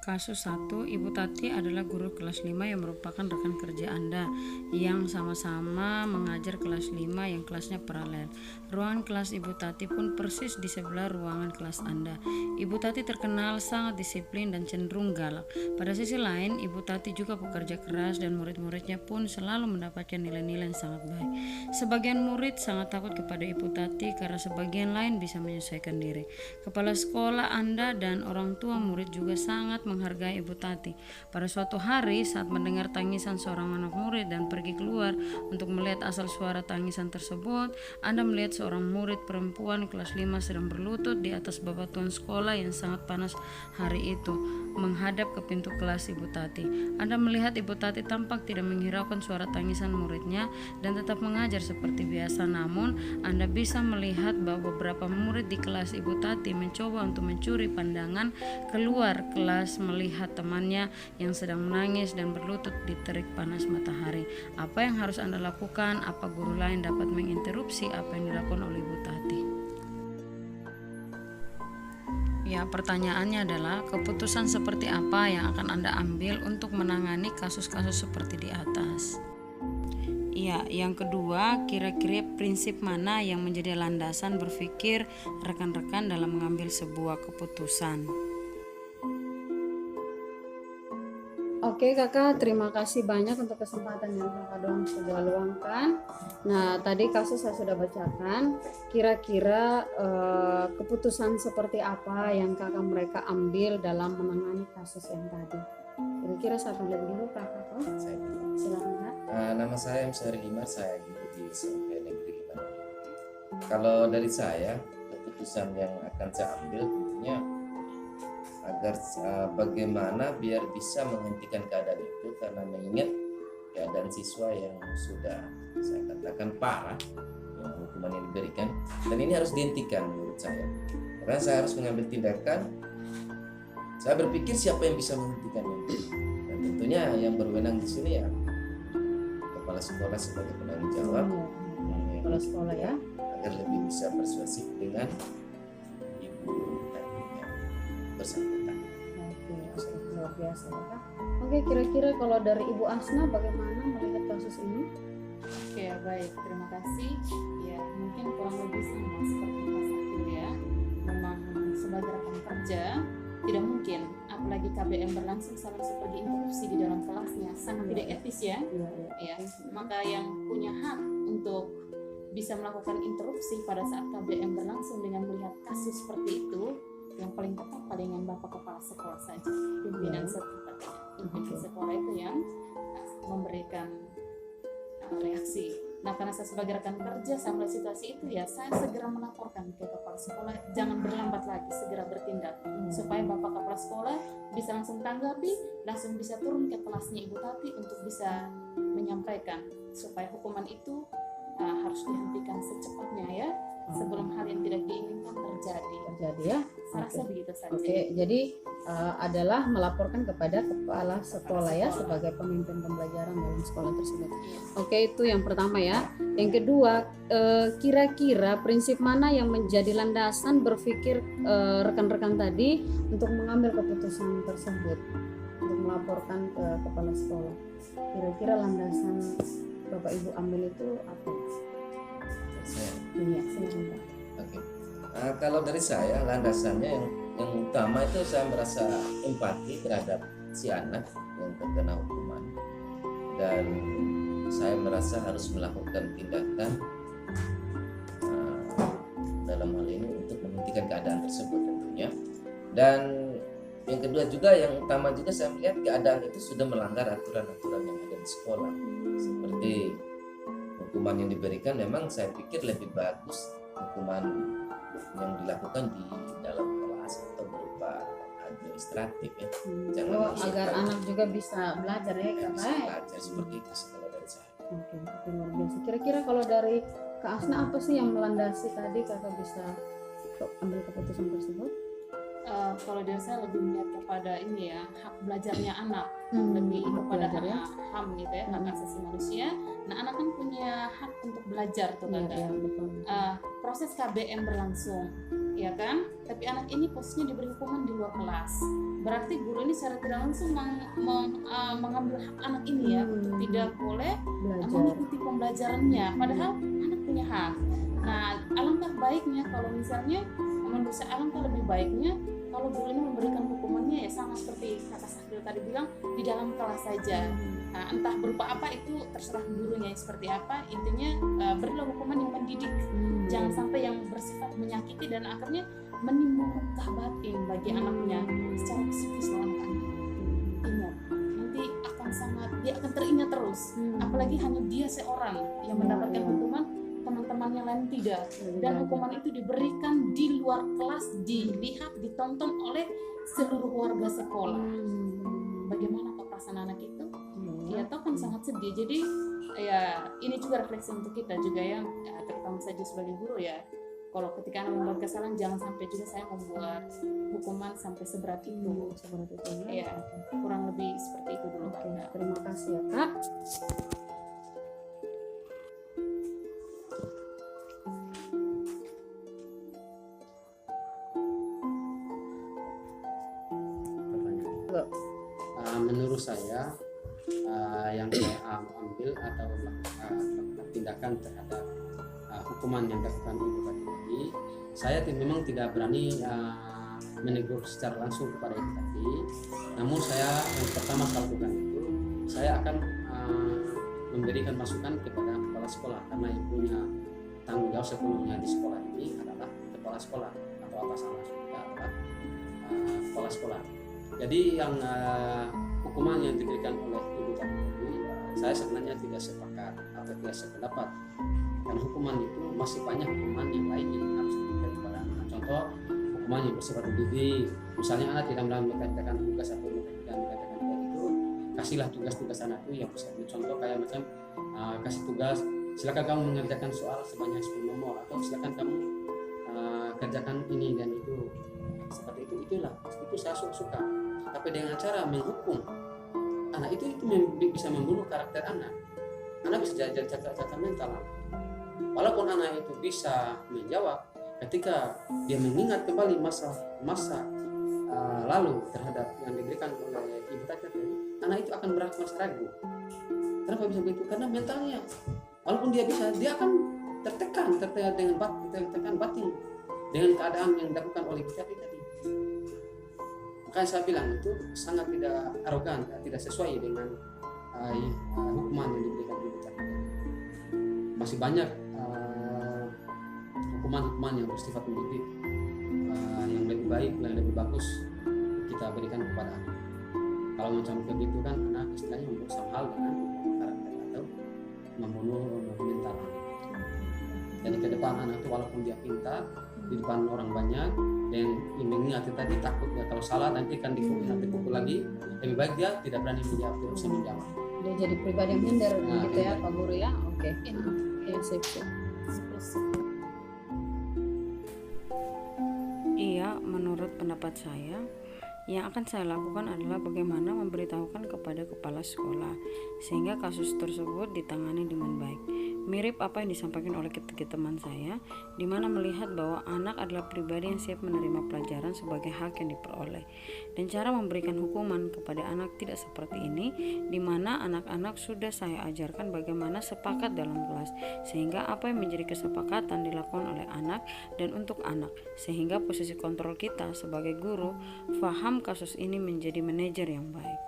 Kasus 1, Ibu Tati adalah guru kelas 5 yang merupakan rekan kerja Anda yang sama-sama mengajar kelas 5 yang kelasnya paralel. Ruangan kelas Ibu Tati pun persis di sebelah ruangan kelas Anda. Ibu Tati terkenal sangat disiplin dan cenderung galak. Pada sisi lain, Ibu Tati juga pekerja keras dan murid-muridnya pun selalu mendapatkan nilai-nilai yang sangat baik. Sebagian murid sangat takut kepada Ibu Tati karena sebagian lain bisa menyesuaikan diri. Kepala sekolah Anda dan orang tua murid juga sangat menghargai Ibu Tati. Pada suatu hari saat mendengar tangisan seorang anak murid dan pergi keluar untuk melihat asal suara tangisan tersebut, Anda melihat seorang murid perempuan kelas 5 sedang berlutut di atas bebatuan sekolah yang sangat panas hari itu, menghadap ke pintu kelas Ibu Tati. Anda melihat Ibu Tati tampak tidak menghiraukan suara tangisan muridnya dan tetap mengajar seperti biasa. Namun, Anda bisa melihat bahwa beberapa murid di kelas Ibu Tati mencoba untuk mencuri pandangan keluar kelas melihat temannya yang sedang menangis dan berlutut di terik panas matahari. Apa yang harus Anda lakukan? Apa guru lain dapat menginterupsi apa yang dilakukan oleh Ibu Tati? Ya, pertanyaannya adalah keputusan seperti apa yang akan Anda ambil untuk menangani kasus-kasus seperti di atas? Ya, yang kedua, kira-kira prinsip mana yang menjadi landasan berpikir rekan-rekan dalam mengambil sebuah keputusan? Oke kakak, terima kasih banyak untuk kesempatan yang kakak dong sudah luangkan. Nah, tadi kasus saya sudah bacakan. Kira-kira keputusan seperti apa yang kakak mereka ambil dalam menangani kasus yang tadi? Kira-kira saya lihat dulu kakak. Silakan kak. Nama saya M. Syahri Himar, saya guru di SMP Negeri 5. Kalau dari saya, keputusan yang akan saya ambil tentunya agar bagaimana biar bisa menghentikan keadaan itu, karena mengingat keadaan siswa yang sudah saya katakan parah yang hukuman yang diberikan, dan ini harus dihentikan menurut saya. Karena saya harus mengambil tindakan. Saya berpikir siapa yang bisa menghentikan ini, dan tentunya yang berwenang di sini ya kepala sekolah sebagai penanggung jawab, Kepala sekolah ya, agar lebih bisa persuasif dengan ibu dan yang bersangkutan. Oke, luar biasa ya kak. Oke, kira-kira kalau dari Ibu Asna bagaimana melihat kasus ini? Oke, baik, terima kasih. Ya, mungkin kurang lebih sama seperti Pak Sakti ya. Memang sebagai rekan kerja tidak mungkin, apalagi KBM berlangsung saling seperti interupsi di dalam kelasnya, sangat tidak etis ya. Ya, maka yang punya hak untuk bisa melakukan interupsi pada saat KBM berlangsung dengan melihat kasus seperti itu, yang paling tepat palingan Bapak Kepala Sekolah saja, pimpinan sekolah. Pimpinan sekolah itu yang memberikan reaksi. Nah, karena saya sebagai rekan kerja, saya melihat situasi itu ya, saya segera melaporkan ke kepala sekolah, jangan berlambat lagi, segera bertindak supaya Bapak Kepala Sekolah bisa langsung tanggapi, langsung bisa turun ke kelasnya Ibu Tati untuk bisa menyampaikan supaya hukuman itu harus dihentikan secepatnya ya, sebelum hal yang tidak diinginkan terjadi ya. Saya rasa begitu saja. Oke, jadi adalah melaporkan kepada kepala sekolah ya sebagai pemimpin pembelajaran dalam sekolah tersebut. Oke, itu yang pertama ya. Yang kedua, kira-kira prinsip mana yang menjadi landasan berpikir rekan-rekan tadi untuk mengambil keputusan tersebut untuk melaporkan ke kepala sekolah? Kira-kira landasan Bapak Ibu ambil itu apa? Iya, silakan Pak. Oke. Kalau dari saya, landasannya yang utama itu saya merasa empati terhadap si anak yang terkena hukuman, dan saya merasa harus melakukan tindakan dalam hal ini untuk menghentikan keadaan tersebut tentunya. Dan yang kedua juga, yang utama juga, saya melihat keadaan itu sudah melanggar aturan-aturan yang ada di sekolah, seperti hukuman yang diberikan. Memang saya pikir lebih bagus hukuman yang dilakukan di dalam kelas atau berupa administratif ya. Jangan agar anak juga bisa belajar ya Kak. Belajar seperti itu kalau dari saya. Oke, luar biasa. Kira-kira kalau dari Kak Asna apa sih yang melandasi tadi kakak bisa ambil keputusan tersebut? Kalau dari saya lebih melihat kepada ini ya, hak belajarnya anak, lebih kepada HAM gitu ya, hak asasi manusia. Nah, anak kan punya hak untuk belajar tuh kan. Proses KBM berlangsung, ya kan? Tapi anak ini posisinya diberi hukuman di luar kelas. Berarti guru ini secara tidak langsung mengambil hak anak ini ya, tidak boleh mengikuti pembelajarannya. Padahal anak punya hak. Nah, alangkah baiknya kalau misalnya menurut saya alangkah lebih baiknya kalau guru ini memberikan hukumannya ya sama seperti kata Sahril tadi bilang, di dalam kelas saja. Nah, entah berupa apa itu terserah gurunya seperti apa, intinya berilah hukuman yang mendidik, jangan sampai yang bersifat menyakiti dan akhirnya menimbulkan luka batin bagi anaknya secara psikis loh anak-anak. Ingat, nanti dia akan teringat terus, apalagi hanya dia seorang yang mendapatkan hukuman, teman-teman yang lain tidak, dan hukuman itu diberikan di luar kelas, dilihat, ditonton oleh seluruh warga sekolah. Bagaimana perasaan anak itu? Ya toh kan sangat sedih. Jadi ya ini juga refleksi untuk kita juga ya, terutama saja sebagai guru ya. Kalau ketika anak membuat kesalahan, jangan sampai juga saya membuat hukuman sampai seberat itu. Ya, kurang lebih seperti itu dulu Kak. Terima kasih ya Kak. Menurut saya yang saya ambil atau tindakan terhadap hukuman yang dilakukan ibu tadi, saya memang tidak berani menegur secara langsung kepada ibu tadi. Namun saya yang pertama saya lakukan itu, saya akan memberikan masukan kepada kepala sekolah, karena yang punya tanggung jawab sepenuhnya di sekolah ini adalah kepala sekolah atau atasan langsung adalah kepala sekolah. Jadi yang hukuman yang diberikan oleh ibu tadi, saya sebenarnya tidak sepakat atau tidak sependapat, karena hukuman itu masih banyak hukuman yang lain yang harus diberikan kepada anak. Contoh hukuman yang bersifat mendidik, misalnya anak tidak mengerjakan tugas atau mengerjakan itu, kasihlah tugas-tugas anak itu yang bisa. Contoh kayak macam kasih tugas, silakan kamu mengerjakan soal sebanyak 10 nomor, atau silakan kamu kerjakan ini dan itu, seperti itulah itu saya suka. Tapi dengan cara menghukum anak itu bisa membunuh karakter anak bisa jadi cacat mental. Walaupun anak itu bisa menjawab, ketika dia mengingat kembali masa lalu terhadap yang diberikan oleh ibu tadi, anak itu akan merasa ragu. Kenapa bisa begitu? Karena mentalnya, walaupun dia akan tertekan dengan batin dengan keadaan yang dilakukan oleh ibu tadi. Makanya saya bilang itu sangat tidak arogan, tidak sesuai dengan hukuman yang diberikan ibu tadi. Masih banyak hukuman yang bersifat mendidik yang lebih baik, yang lebih bagus kita berikan kepada anak. Kalau macam begitu kan anak istilahnya berusaha hal dengan karakter atau membunuh mental. Jadi ke depan anak itu walaupun dia pintar di depan orang banyak dan mengingat tadi takut ya kalau salah nanti kan dipukul lagi, lebih baik dia tidak berani menjawab, tidak bisa menjawab. Dia jadi pribadi yang minder gitu ya Pak Guru ya. Oke. Ya, sip. Iya, menurut pendapat saya, yang akan saya lakukan adalah bagaimana memberitahukan kepada kepala sekolah sehingga kasus tersebut ditangani dengan baik. Mirip apa yang disampaikan oleh ketiga teman saya, di mana melihat bahwa anak adalah pribadi yang siap menerima pelajaran sebagai hak yang diperoleh. Dan cara memberikan hukuman kepada anak tidak seperti ini, di mana anak-anak sudah saya ajarkan bagaimana sepakat dalam kelas, sehingga apa yang menjadi kesepakatan dilakukan oleh anak dan untuk anak, sehingga posisi kontrol kita sebagai guru faham kasus ini menjadi manajer yang baik.